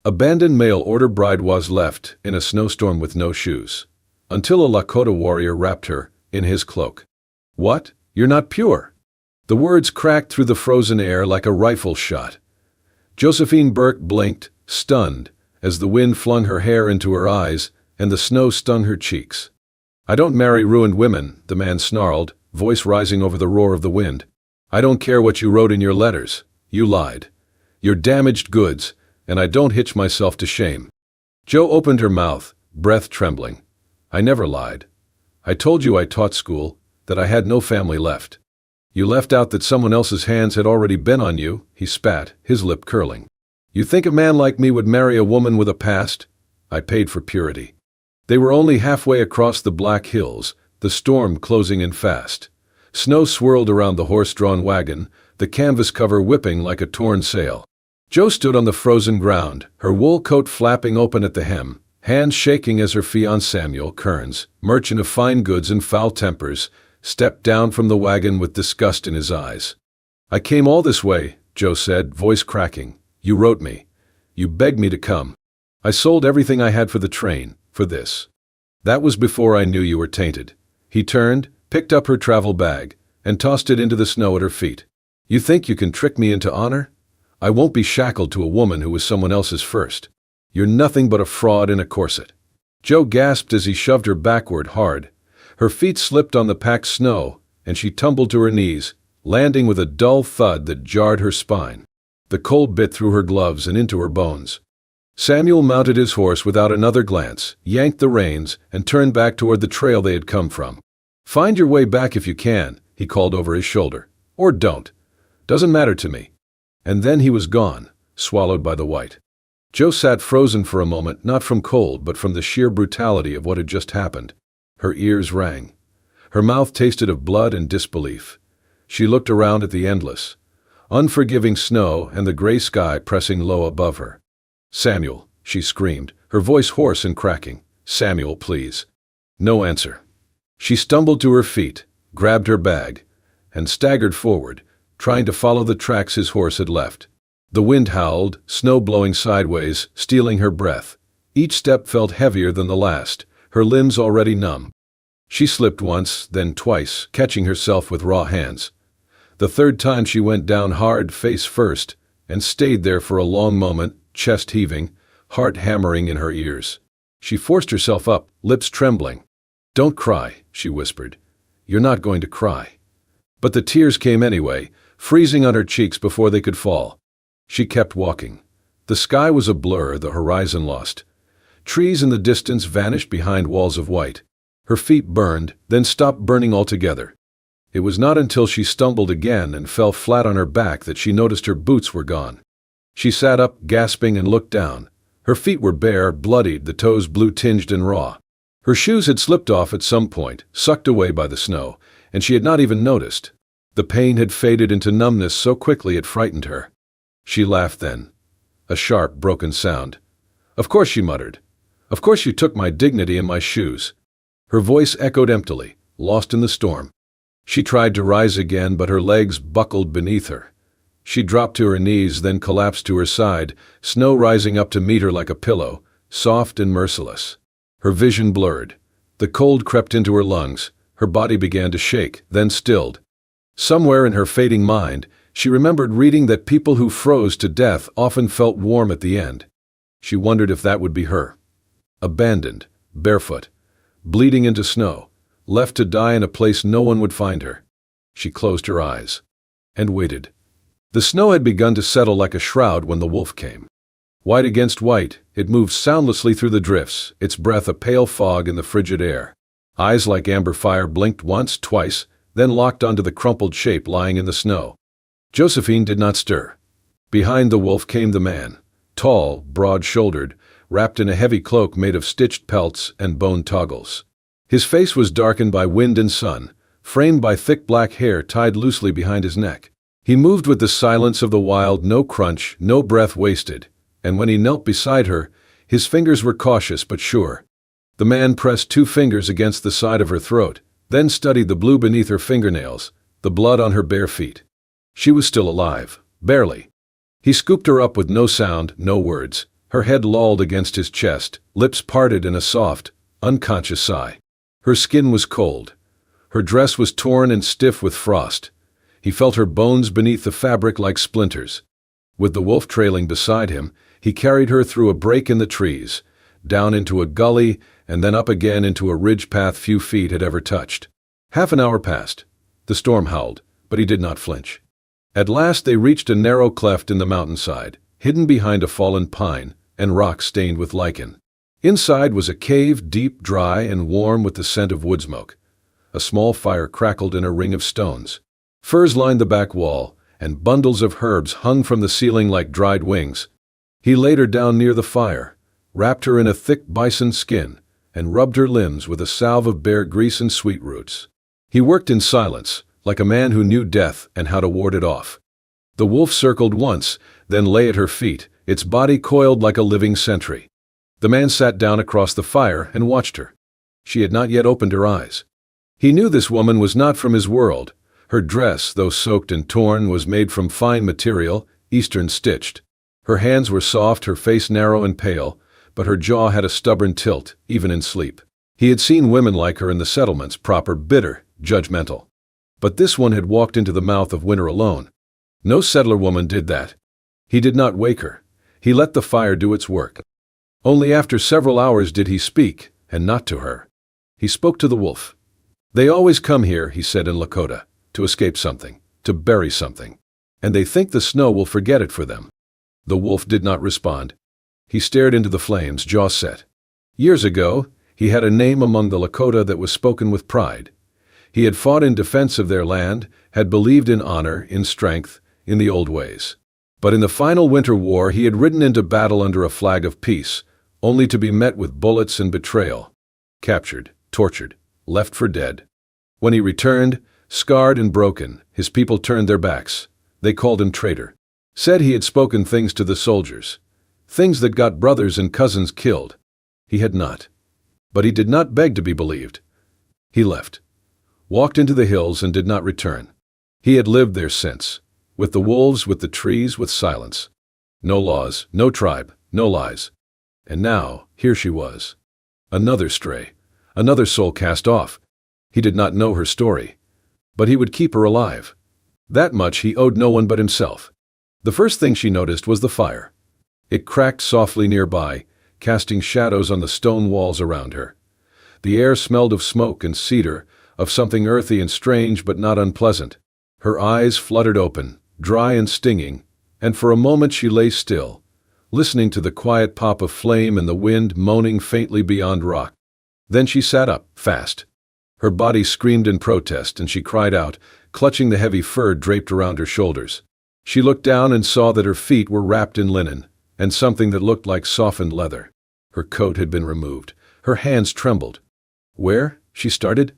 Abandoned mail-order bride was left in a snowstorm with no shoes, until a Lakota warrior wrapped her in his cloak. "What? You're not pure?" The words cracked through the frozen air like a rifle shot. Josephine Burke blinked, stunned, as the wind flung her hair into her eyes and the snow stung her cheeks. "I don't marry ruined women," the man snarled, voice rising over the roar of the wind. "I don't care what you wrote in your letters. You lied. You're damaged goods, and I don't hitch myself to shame." Jo opened her mouth, breath trembling. "I never lied. I told you I taught school, that I had no family left." "You left out that someone else's hands had already been on you," he spat, his lip curling. "You think a man like me would marry a woman with a past? I paid for purity." They were only halfway across the Black Hills, the storm closing in fast. Snow swirled around the horse-drawn wagon, the canvas cover whipping like a torn sail. Jo stood on the frozen ground, her wool coat flapping open at the hem, hands shaking as her fiancé Samuel Kearns, merchant of fine goods and foul tempers, stepped down from the wagon with disgust in his eyes. "I came all this way," Jo said, voice cracking. "You wrote me. You begged me to come. I sold everything I had for the train, for this. That was before I knew you were tainted." He turned, picked up her travel bag, and tossed it into the snow at her feet. "You think you can trick me into honor? I won't be shackled to a woman who was someone else's first. You're nothing but a fraud in a corset." Jo gasped as he shoved her backward hard. Her feet slipped on the packed snow, and she tumbled to her knees, landing with a dull thud that jarred her spine. The cold bit through her gloves and into her bones. Samuel mounted his horse without another glance, yanked the reins, and turned back toward the trail they had come from. "Find your way back if you can," he called over his shoulder. "Or don't. Doesn't matter to me." And then he was gone, swallowed by the white. Jo sat frozen for a moment, not from cold but from the sheer brutality of what had just happened. Her ears rang. Her mouth tasted of blood and disbelief. She looked around at the endless, unforgiving snow and the gray sky pressing low above her. "Samuel," she screamed, her voice hoarse and cracking. "Samuel, please." No answer. She stumbled to her feet, grabbed her bag, and staggered forward, trying to follow the tracks his horse had left. The wind howled, snow blowing sideways, stealing her breath. Each step felt heavier than the last, her limbs already numb. She slipped once, then twice, catching herself with raw hands. The third time she went down hard, face first, and stayed there for a long moment, chest heaving, heart hammering in her ears. She forced herself up, lips trembling. "Don't cry," she whispered. "You're not going to cry." But the tears came anyway, freezing on her cheeks before they could fall. She kept walking. The sky was a blur, the horizon lost. Trees in the distance vanished behind walls of white. Her feet burned, then stopped burning altogether. It was not until she stumbled again and fell flat on her back that she noticed her boots were gone. She sat up, gasping, and looked down. Her feet were bare, bloodied, the toes blue-tinged and raw. Her shoes had slipped off at some point, sucked away by the snow, and she had not even noticed. The pain had faded into numbness so quickly it frightened her. She laughed then. A sharp, broken sound. "Of course," she muttered. "Of course you took my dignity and my shoes." Her voice echoed emptily, lost in the storm. She tried to rise again, but her legs buckled beneath her. She dropped to her knees, then collapsed to her side, snow rising up to meet her like a pillow, soft and merciless. Her vision blurred. The cold crept into her lungs. Her body began to shake, then stilled. Somewhere in her fading mind, she remembered reading that people who froze to death often felt warm at the end. She wondered if that would be her. Abandoned, barefoot, bleeding into snow, left to die in a place no one would find her. She closed her eyes and waited. The snow had begun to settle like a shroud when the wolf came. White against white, it moved soundlessly through the drifts, its breath a pale fog in the frigid air. Eyes like amber fire blinked once, twice, then locked onto the crumpled shape lying in the snow. Josephine did not stir. Behind the wolf came the man, tall, broad-shouldered, wrapped in a heavy cloak made of stitched pelts and bone toggles. His face was darkened by wind and sun, framed by thick black hair tied loosely behind his neck. He moved with the silence of the wild, no crunch, no breath wasted, and when he knelt beside her, his fingers were cautious but sure. The man pressed 2 fingers against the side of her throat, then studied the blue beneath her fingernails, the blood on her bare feet. She was still alive, barely. He scooped her up with no sound, no words, Her head lolled against his chest, lips parted in a soft, unconscious sigh. Her skin was cold. Her dress was torn and stiff with frost. He felt her bones beneath the fabric like splinters. With the wolf trailing beside him, he carried her through a break in the trees, down into a gully, and then up again into a ridge path few feet had ever touched. Half an hour passed. The storm howled, but he did not flinch. At last they reached a narrow cleft in the mountainside, hidden behind a fallen pine and rock stained with lichen. Inside was a cave, deep, dry, and warm with the scent of wood smoke. A small fire crackled in a ring of stones. Firs lined the back wall, and bundles of herbs hung from the ceiling like dried wings. He laid her down near the fire, wrapped her in a thick bison skin, and rubbed her limbs with a salve of bear grease and sweet roots. He worked in silence, like a man who knew death and how to ward it off. The wolf circled once, then lay at her feet, its body coiled like a living sentry. The man sat down across the fire and watched her. She had not yet opened her eyes. He knew this woman was not from his world. Her dress, though soaked and torn, was made from fine material, Eastern stitched. Her hands were soft, her face narrow and pale, but her jaw had a stubborn tilt, even in sleep. He had seen women like her in the settlements, proper, bitter, judgmental. But this one had walked into the mouth of winter alone. No settler woman did that. He did not wake her. He let the fire do its work. Only after several hours did he speak, and not to her. He spoke to the wolf. "They always come here," he said in Lakota, "to escape something, to bury something. And they think the snow will forget it for them." The wolf did not respond. He stared into the flames, jaw set. Years ago, he had a name among the Lakota that was spoken with pride. He had fought in defense of their land, had believed in honor, in strength, in the old ways. But in the final winter war he had ridden into battle under a flag of peace, only to be met with bullets and betrayal. Captured, tortured, left for dead. When he returned, scarred and broken, his people turned their backs. They called him traitor. Said he had spoken things to the soldiers. Things that got brothers and cousins killed. He had not. But he did not beg to be believed. He left. Walked into the hills and did not return. He had lived there since. With the wolves, with the trees, with silence. No laws, no tribe, no lies. And now, here she was. Another stray. Another soul cast off. He did not know her story. But he would keep her alive. That much he owed no one but himself. The first thing she noticed was the fire. It cracked softly nearby, casting shadows on the stone walls around her. The air smelled of smoke and cedar, of something earthy and strange but not unpleasant. Her eyes fluttered open, dry and stinging, and for a moment she lay still, listening to the quiet pop of flame and the wind moaning faintly beyond rock. Then she sat up, fast. Her body screamed in protest, and she cried out, clutching the heavy fur draped around her shoulders. She looked down and saw that her feet were wrapped in linen, and something that looked like softened leather. Her coat had been removed. Her hands trembled. "Where?" she started.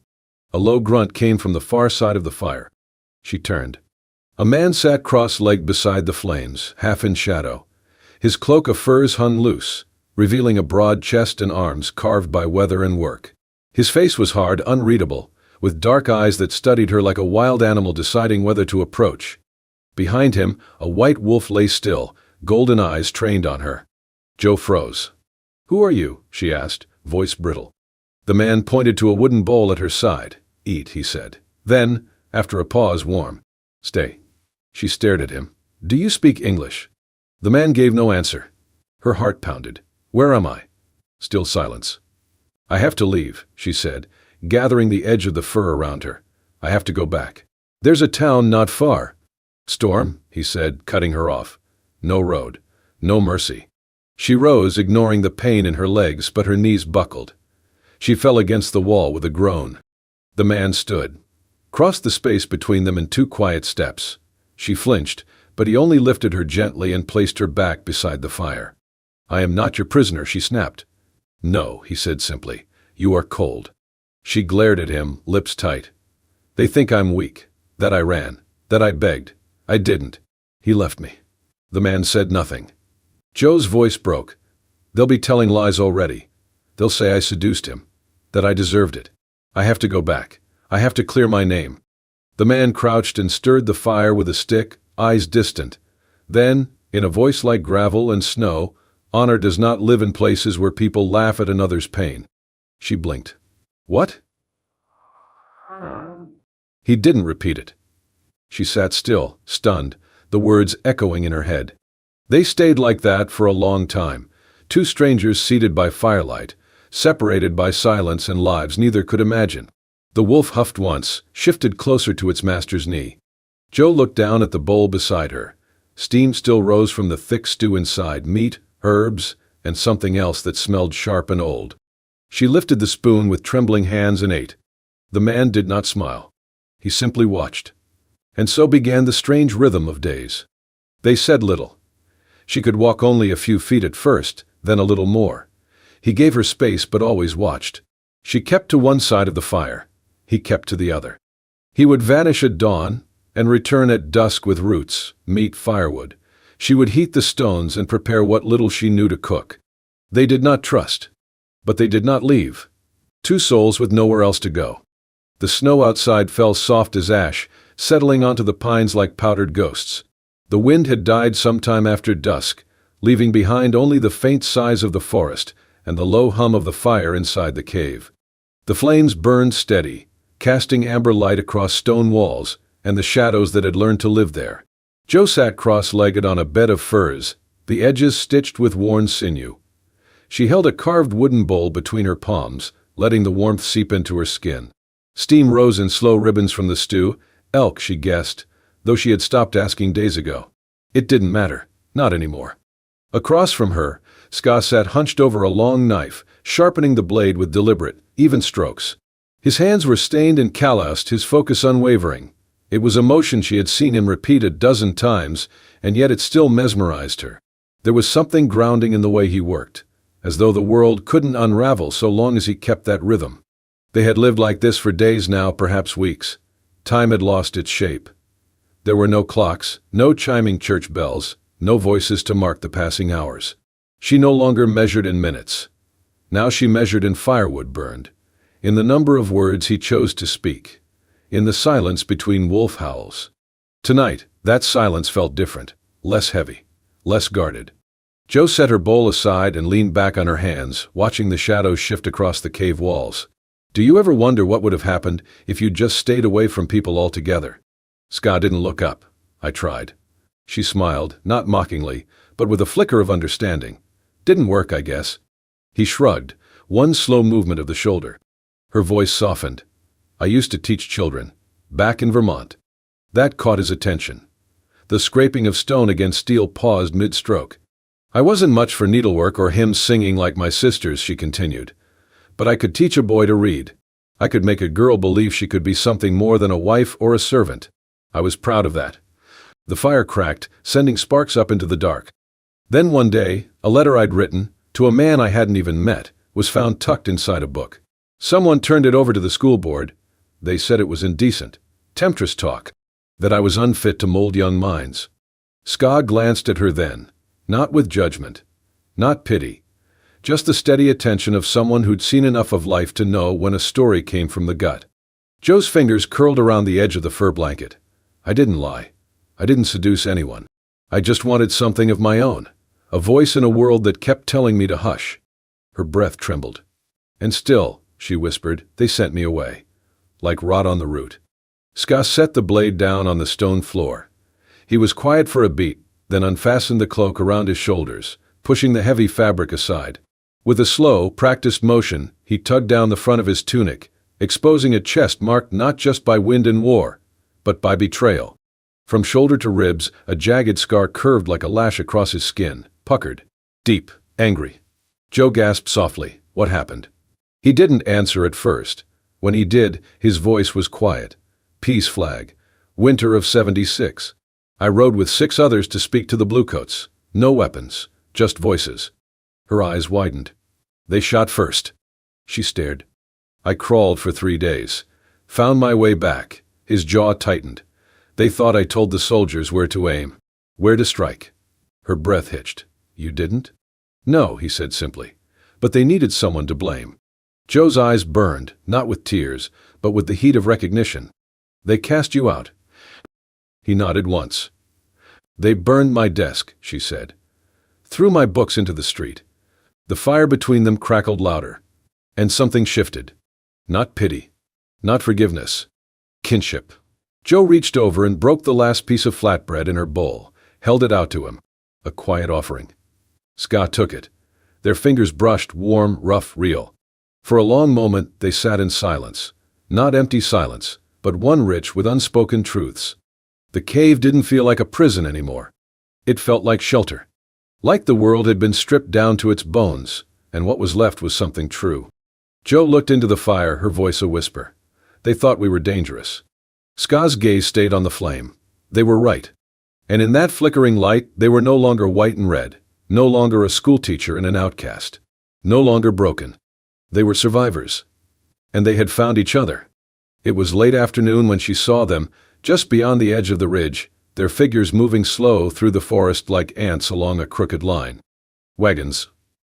A low grunt came from the far side of the fire. She turned. A man sat cross-legged beside the flames, half in shadow. His cloak of furs hung loose, revealing a broad chest and arms carved by weather and work. His face was hard, unreadable, with dark eyes that studied her like a wild animal deciding whether to approach. Behind him, a white wolf lay still, golden eyes trained on her. Joe froze. "Who are you?" she asked, voice brittle. The man pointed to a wooden bowl at her side. "Eat," he said. Then, after a pause, warm. "Stay." She stared at him. "Do you speak English?" The man gave no answer. Her heart pounded. "Where am I?" Still silence. "I have to leave," she said, gathering the edge of the fur around her. "I have to go back. There's a town not far." "Storm," he said, cutting her off. "No road. No mercy." She rose, ignoring the pain in her legs, but her knees buckled. She fell against the wall with a groan. The man stood, crossed the space between them in 2 quiet steps. She flinched, but he only lifted her gently and placed her back beside the fire. "I am not your prisoner," she snapped. "No," he said simply. "You are cold." She glared at him, lips tight. "They think I'm weak, that I ran, that I begged. I didn't. He left me." The man said nothing. Joe's voice broke. "They'll be telling lies already. They'll say I seduced him, that I deserved it. I have to go back. I have to clear my name." The man crouched and stirred the fire with a stick, eyes distant. Then, in a voice like gravel and snow, Honor does not live in places where people laugh at another's pain. She blinked. What? He didn't repeat it. She sat still, stunned, the words echoing in her head. They stayed like that for a long time, two strangers seated by firelight, separated by silence and lives neither could imagine. The wolf huffed once, shifted closer to its master's knee. Joe looked down at the bowl beside her. Steam still rose from the thick stew inside, meat, herbs, and something else that smelled sharp and old. She lifted the spoon with trembling hands and ate. The man did not smile. He simply watched. And so began the strange rhythm of days. They said little. She could walk only a few feet at first, then a little more. He gave her space but always watched. She kept to one side of the fire. He kept to the other. He would vanish at dawn and return at dusk with roots, meat, firewood. She would heat the stones and prepare what little she knew to cook. They did not trust. But they did not leave. Two souls with nowhere else to go. The snow outside fell soft as ash, settling onto the pines like powdered ghosts. The wind had died sometime after dusk, leaving behind only the faint sighs of the forest and the low hum of the fire inside the cave. The flames burned steady, casting amber light across stone walls and the shadows that had learned to live there. Joe sat cross-legged on a bed of furs, the edges stitched with worn sinew. She held a carved wooden bowl between her palms, letting the warmth seep into her skin. Steam rose in slow ribbons from the stew, elk, she guessed, though she had stopped asking days ago. It didn't matter, not anymore. Across from her, Ska sat hunched over a long knife, sharpening the blade with deliberate, even strokes. His hands were stained and calloused, his focus unwavering. It was a motion she had seen him repeat a dozen times, and yet it still mesmerized her. There was something grounding in the way he worked, as though the world couldn't unravel so long as he kept that rhythm. They had lived like this for days now, perhaps weeks. Time had lost its shape. There were no clocks, no chiming church bells, no voices to mark the passing hours. She no longer measured in minutes. Now she measured in firewood burned, in the number of words he chose to speak, in the silence between wolf howls. Tonight, that silence felt different, less heavy, less guarded. Joe set her bowl aside and leaned back on her hands, watching the shadows shift across the cave walls. Do you ever wonder what would have happened if you'd just stayed away from people altogether? Ska didn't look up. I tried. She smiled, not mockingly, but with a flicker of understanding. Didn't work, I guess. He shrugged, one slow movement of the shoulder. Her voice softened. I used to teach children, back in Vermont. That caught his attention. The scraping of stone against steel paused mid-stroke. I wasn't much for needlework or hymn singing like my sisters, she continued. But I could teach a boy to read. I could make a girl believe she could be something more than a wife or a servant. I was proud of that. The fire cracked, sending sparks up into the dark. Then one day, a letter I'd written, to a man I hadn't even met, was found tucked inside a book. Someone turned it over to the school board. They said it was indecent, temptress talk, that I was unfit to mold young minds. Ska glanced at her then, not with judgment, not pity, just the steady attention of someone who'd seen enough of life to know when a story came from the gut. Joe's fingers curled around the edge of the fur blanket. I didn't lie. I didn't seduce anyone. I just wanted something of my own, a voice in a world that kept telling me to hush. Her breath trembled. And still, she whispered, they sent me away, like rot on the root. Ska set the blade down on the stone floor. He was quiet for a beat, then unfastened the cloak around his shoulders, pushing the heavy fabric aside. With a slow, practiced motion, he tugged down the front of his tunic, exposing a chest marked not just by wind and war, but by betrayal. From shoulder to ribs, a jagged scar curved like a lash across his skin, puckered, deep, angry. Joe gasped softly. What happened? He didn't answer at first. When he did, his voice was quiet. Peace flag. Winter of '76. I rode with 6 others to speak to the bluecoats. No weapons, just voices. Her eyes widened. They shot first. She stared. I crawled for 3 days. Found my way back. His jaw tightened. They thought I told the soldiers where to aim, where to strike. Her breath hitched. You didn't? No, he said simply. But they needed someone to blame. Joe's eyes burned, not with tears, but with the heat of recognition. They cast you out. He nodded once. They burned my desk, she said. threw my books into the street. The fire between them crackled louder. And something shifted. Not pity. Not forgiveness. Kinship. Joe reached over and broke the last piece of flatbread in her bowl, held it out to him. A quiet offering. Scott took it. Their fingers brushed, warm, rough, real. For a long moment they sat in silence. Not empty silence, but one rich with unspoken truths. The cave didn't feel like a prison anymore. It felt like shelter. Like the world had been stripped down to its bones, and what was left was something true. Joe looked into the fire, her voice a whisper. They thought we were dangerous. Scott's gaze stayed on the flame. They were right. And in that flickering light, they were no longer white and red, no longer a schoolteacher and an outcast, no longer broken. They were survivors. And they had found each other. It was late afternoon when she saw them, just beyond the edge of the ridge, their figures moving slow through the forest like ants along a crooked line. Wagons.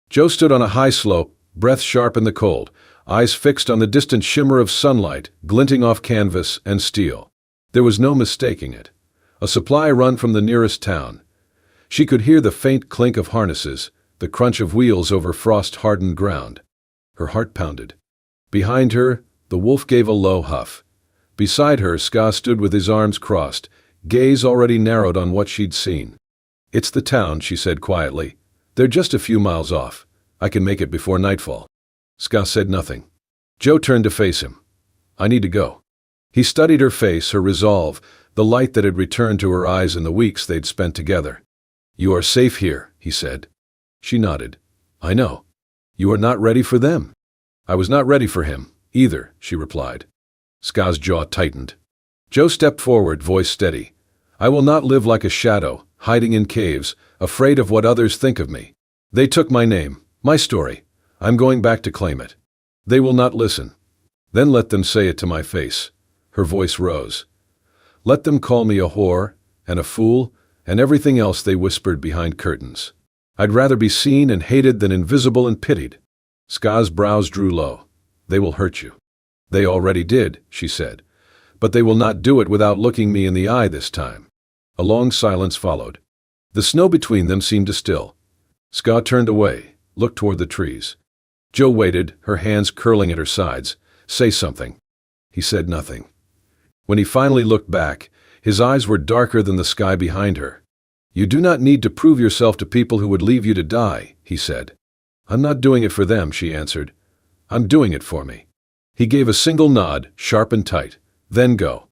Joe stood on a high slope, breath sharp in the cold, eyes fixed on the distant shimmer of sunlight glinting off canvas and steel. There was no mistaking it. A supply run from the nearest town. She could hear the faint clink of harnesses, the crunch of wheels over frost-hardened ground. Her heart pounded. Behind her, the wolf gave a low huff. Beside her, Ska stood with his arms crossed, gaze already narrowed on what she'd seen. "It's the town," she said quietly. "They're just a few miles off. I can make it before nightfall." Ska said nothing. Joe turned to face him. "I need to go." He studied her face, her resolve, the light that had returned to her eyes in the weeks they'd spent together. "You are safe here," he said. She nodded. "I know. You are not ready for them." "I was not ready for him, either," she replied. Ska's jaw tightened. Joe stepped forward, voice steady. "I will not live like a shadow, hiding in caves, afraid of what others think of me. They took my name, my story. I'm going back to claim it. They will not listen. Then let them say it to my face." Her voice rose. "Let them call me a whore, and a fool, and everything else they whispered behind curtains. I'd rather be seen and hated than invisible and pitied." Ska's brows drew low. "They will hurt you." "They already did," she said. "But they will not do it without looking me in the eye this time." A long silence followed. The snow between them seemed to still. Ska turned away, looked toward the trees. Joe waited, her hands curling at her sides. "Say something." He said nothing. When he finally looked back, his eyes were darker than the sky behind her. "You do not need to prove yourself to people who would leave you to die," he said. "I'm not doing it for them," she answered. "I'm doing it for me." He gave a single nod, sharp and tight. "Then go."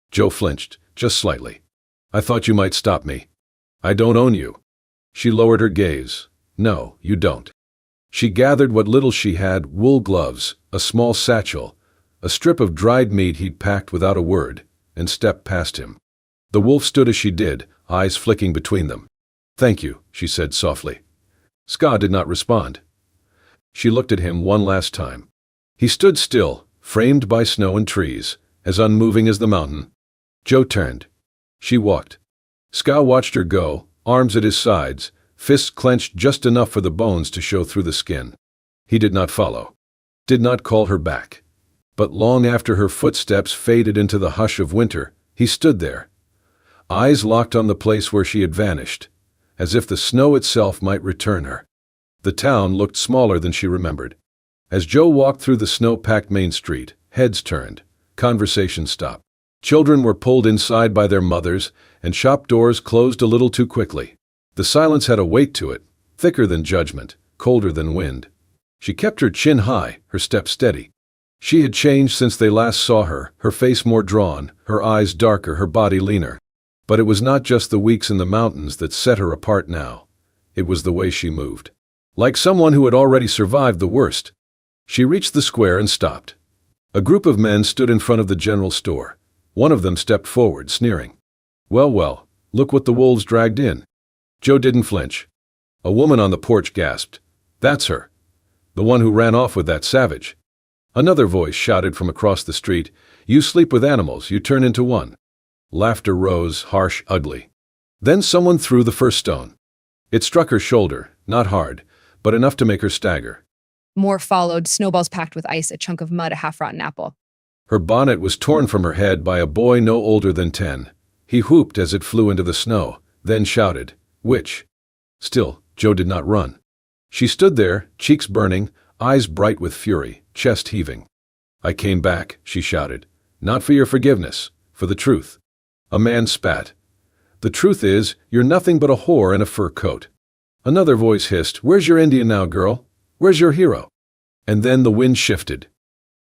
Joe flinched, just slightly. "I thought you might stop me." "I don't own you." She lowered her gaze. "No, you don't." She gathered what little she had, wool gloves, a small satchel, a strip of dried meat he'd packed without a word, and stepped past him. The wolf stood as she did, eyes flicking between them. "Thank you," she said softly. Ska did not respond. She looked at him one last time. He stood still, framed by snow and trees, as unmoving as the mountain. Joe turned. She walked. Ska watched her go, arms at his sides, fists clenched just enough for the bones to show through the skin. He did not follow. Did not call her back. But long after her footsteps faded into the hush of winter, he stood there, eyes locked on the place where she had vanished, as if the snow itself might return her. The town looked smaller than she remembered. As Joe walked through the snow-packed main street, heads turned, conversation stopped. Children were pulled inside by their mothers, and shop doors closed a little too quickly. The silence had a weight to it, thicker than judgment, colder than wind. She kept her chin high, her step steady. She had changed since they last saw her, her face more drawn, her eyes darker, her body leaner. But it was not just the weeks in the mountains that set her apart now. It was the way she moved. Like someone who had already survived the worst. She reached the square and stopped. A group of men stood in front of the general store. One of them stepped forward, sneering. "Well, well, look what the wolves dragged in." Joe didn't flinch. A woman on the porch gasped. "That's her. The one who ran off with that savage." Another voice shouted from across the street, "You sleep with animals, you turn into one." Laughter rose, harsh, ugly. Then someone threw the first stone. It struck her shoulder, not hard, but enough to make her stagger. More followed, snowballs packed with ice, a chunk of mud, a half-rotten apple. Her bonnet was torn from her head by a boy no older than 10. He whooped as it flew into the snow, then shouted, "Witch!" Still, Joe did not run. She stood there, cheeks burning, eyes bright with fury, chest heaving. "I came back," she shouted. "Not for your forgiveness, for the truth." A man spat. "The truth is, you're nothing but a whore in a fur coat." Another voice hissed, "Where's your Indian now, girl? Where's your hero?" And then the wind shifted.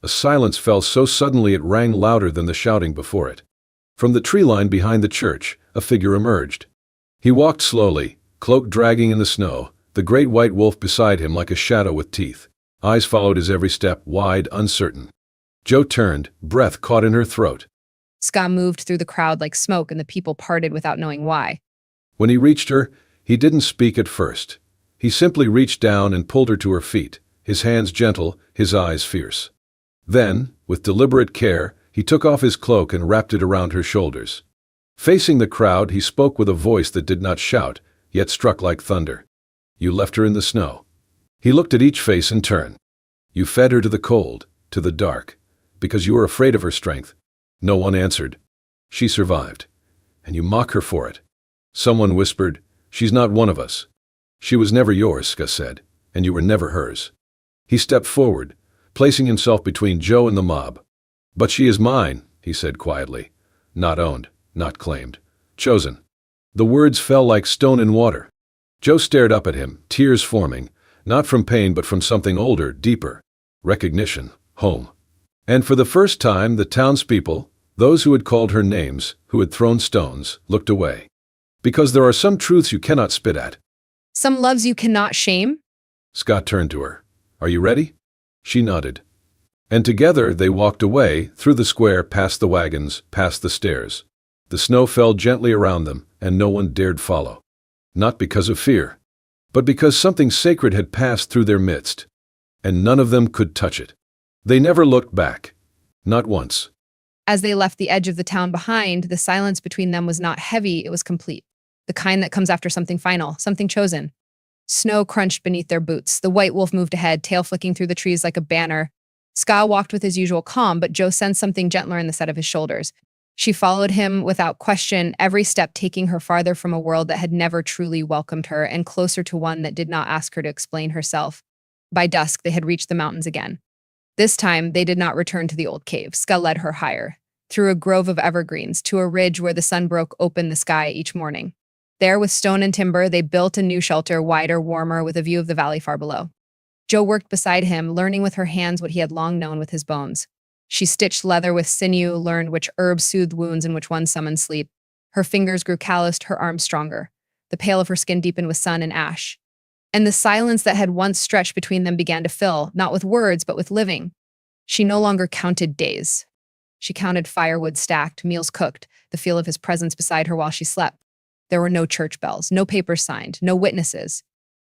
A silence fell so suddenly it rang louder than the shouting before it. From the tree line behind the church, a figure emerged. He walked slowly, cloak dragging in the snow, the great white wolf beside him like a shadow with teeth. Eyes followed his every step, wide, uncertain. Joe turned, breath caught in her throat. Ska moved through the crowd like smoke, and the people parted without knowing why. When he reached her, he didn't speak at first. He simply reached down and pulled her to her feet, his hands gentle, his eyes fierce. Then, with deliberate care, he took off his cloak and wrapped it around her shoulders. Facing the crowd, he spoke with a voice that did not shout, yet struck like thunder. "You left her in the snow." He looked at each face in turn. "You fed her to the cold, to the dark, because you were afraid of her strength." No one answered. "She survived. And you mock her for it." Someone whispered, "She's not one of us." "She was never yours," Ska said, "and you were never hers." He stepped forward, placing himself between Joe and the mob. "But she is mine," he said quietly. "Not owned, not claimed. Chosen." The words fell like stone in water. Joe stared up at him, tears forming, not from pain but from something older, deeper. Recognition, home. And for the first time, the townspeople, those who had called her names, who had thrown stones, looked away. Because there are some truths you cannot spit at. Some loves you cannot shame? Scott turned to her. "Are you ready?" She nodded. And together they walked away, through the square, past the wagons, past the stairs. The snow fell gently around them, and no one dared follow. Not because of fear, but because something sacred had passed through their midst. And none of them could touch it. They never looked back. Not once. As they left the edge of the town behind, the silence between them was not heavy, it was complete. The kind that comes after something final, something chosen. Snow crunched beneath their boots. The white wolf moved ahead, tail flicking through the trees like a banner. Ska walked with his usual calm, but Joe sensed something gentler in the set of his shoulders. She followed him without question, every step taking her farther from a world that had never truly welcomed her and closer to one that did not ask her to explain herself. By dusk, they had reached the mountains again. This time, they did not return to the old cave. Ska led her higher, through a grove of evergreens, to a ridge where the sun broke open the sky each morning. There, with stone and timber, they built a new shelter, wider, warmer, with a view of the valley far below. Joe worked beside him, learning with her hands what he had long known with his bones. She stitched leather with sinew, learned which herbs soothed wounds and which ones summoned sleep. Her fingers grew calloused, her arms stronger. The pale of her skin deepened with sun and ash. And the silence that had once stretched between them began to fill, not with words, but with living. She no longer counted days. She counted firewood stacked, meals cooked, the feel of his presence beside her while she slept. There were no church bells, no papers signed, no witnesses.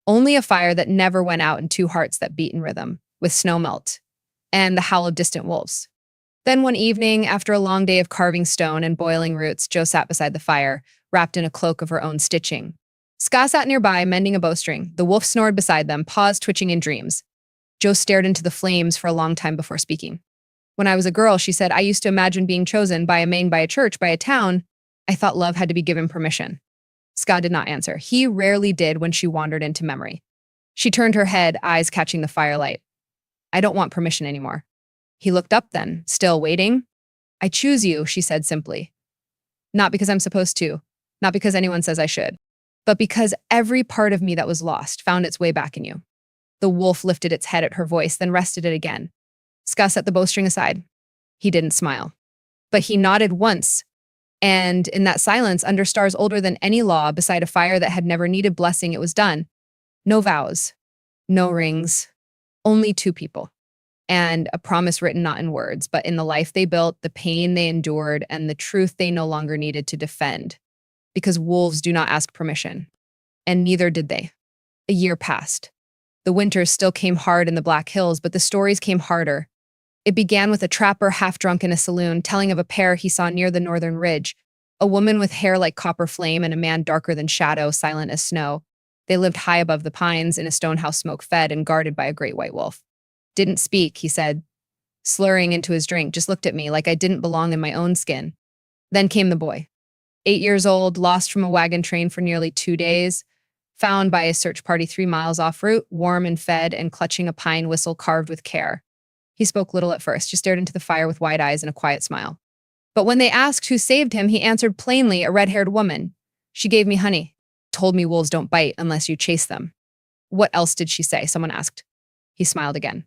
Only a fire that never went out and two hearts that beat in rhythm, with snow melt, and the howl of distant wolves. Then one evening, after a long day of carving stone and boiling roots, Joe sat beside the fire, wrapped in a cloak of her own stitching. Ska sat nearby, mending a bowstring. The wolf snored beside them, paws twitching in dreams. Joe stared into the flames for a long time before speaking. "When I was a girl," she said, "I used to imagine being chosen by a man, by a church, by a town. I thought love had to be given permission." Ska did not answer. He rarely did when she wandered into memory. She turned her head, eyes catching the firelight. "I don't want permission anymore." He looked up then, still waiting. "I choose you," she said simply. "Not because I'm supposed to, not because anyone says I should, but because every part of me that was lost found its way back in you." The wolf lifted its head at her voice, then rested it again. Ska set the bowstring aside. He didn't smile, but he nodded once. And in that silence, under stars older than any law, beside a fire that had never needed blessing, it was done. No vows, no rings, only two people. And a promise written not in words, but in the life they built, the pain they endured, and the truth they no longer needed to defend. Because wolves do not ask permission. And neither did they. A year passed. The winters still came hard in the Black Hills, but the stories came harder. It began with a trapper half drunk in a saloon, telling of a pair he saw near the northern ridge, a woman with hair like copper flame and a man darker than shadow, silent as snow. They lived high above the pines in a stone house smoke-fed and guarded by a great white wolf. "Didn't speak," he said, slurring into his drink, "just looked at me like I didn't belong in my own skin." Then came the boy. 8 years old, lost from a wagon train for nearly 2 days, found by a search party 3 miles off route, warm and fed and clutching a pine whistle carved with care. He spoke little at first, just stared into the fire with wide eyes and a quiet smile. But when they asked who saved him, he answered plainly, a red-haired woman. She gave me honey, told me wolves don't bite unless you chase them. What else did she say? Someone asked. He smiled again.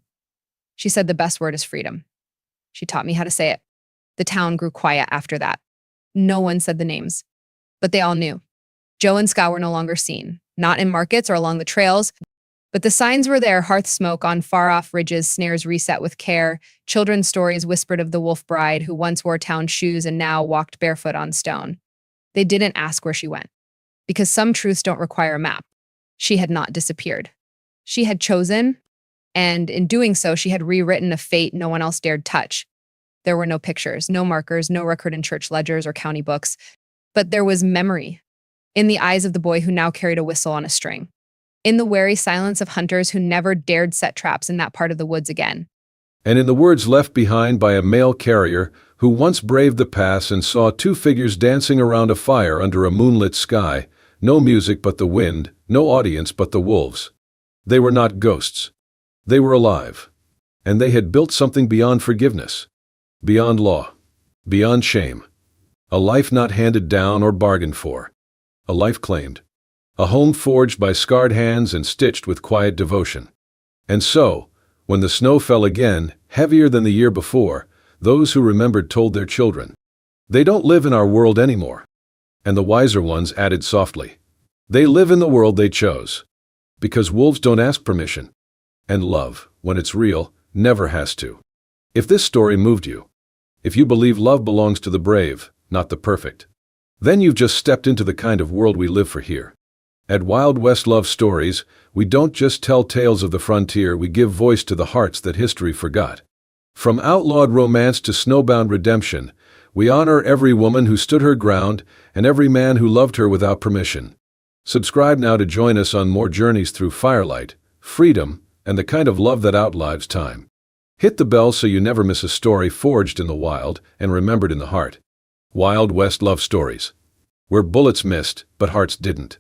She said the best word is freedom. She taught me how to say it. The town grew quiet after that. No one said the names, but they all knew. Joe and Scow were no longer seen, not in markets or along the trails, but the signs were there, hearth smoke on far-off ridges, snares reset with care, children's stories whispered of the wolf bride who once wore town shoes and now walked barefoot on stone. They didn't ask where she went, because some truths don't require a map. She had not disappeared. She had chosen, and in doing so, she had rewritten a fate no one else dared touch. There were no pictures, no markers, no record in church ledgers or county books, but there was memory in the eyes of the boy who now carried a whistle on a string, in the wary silence of hunters who never dared set traps in that part of the woods again. And in the words left behind by a mail carrier who once braved the pass and saw two figures dancing around a fire under a moonlit sky, no music but the wind, no audience but the wolves. They were not ghosts. They were alive. And they had built something beyond forgiveness, beyond law, beyond shame. A life not handed down or bargained for. A life claimed. A home forged by scarred hands and stitched with quiet devotion. And so, when the snow fell again, heavier than the year before, those who remembered told their children, "They don't live in our world anymore." And the wiser ones added softly, "They live in the world they chose." Because wolves don't ask permission. And love, when it's real, never has to. If this story moved you, if you believe love belongs to the brave, not the perfect, then you've just stepped into the kind of world we live for here. At Wild West Love Stories, we don't just tell tales of the frontier, we give voice to the hearts that history forgot. From outlawed romance to snowbound redemption, we honor every woman who stood her ground and every man who loved her without permission. Subscribe now to join us on more journeys through firelight, freedom, and the kind of love that outlives time. Hit the bell so you never miss a story forged in the wild and remembered in the heart. Wild West Love Stories. Where bullets missed, but hearts didn't.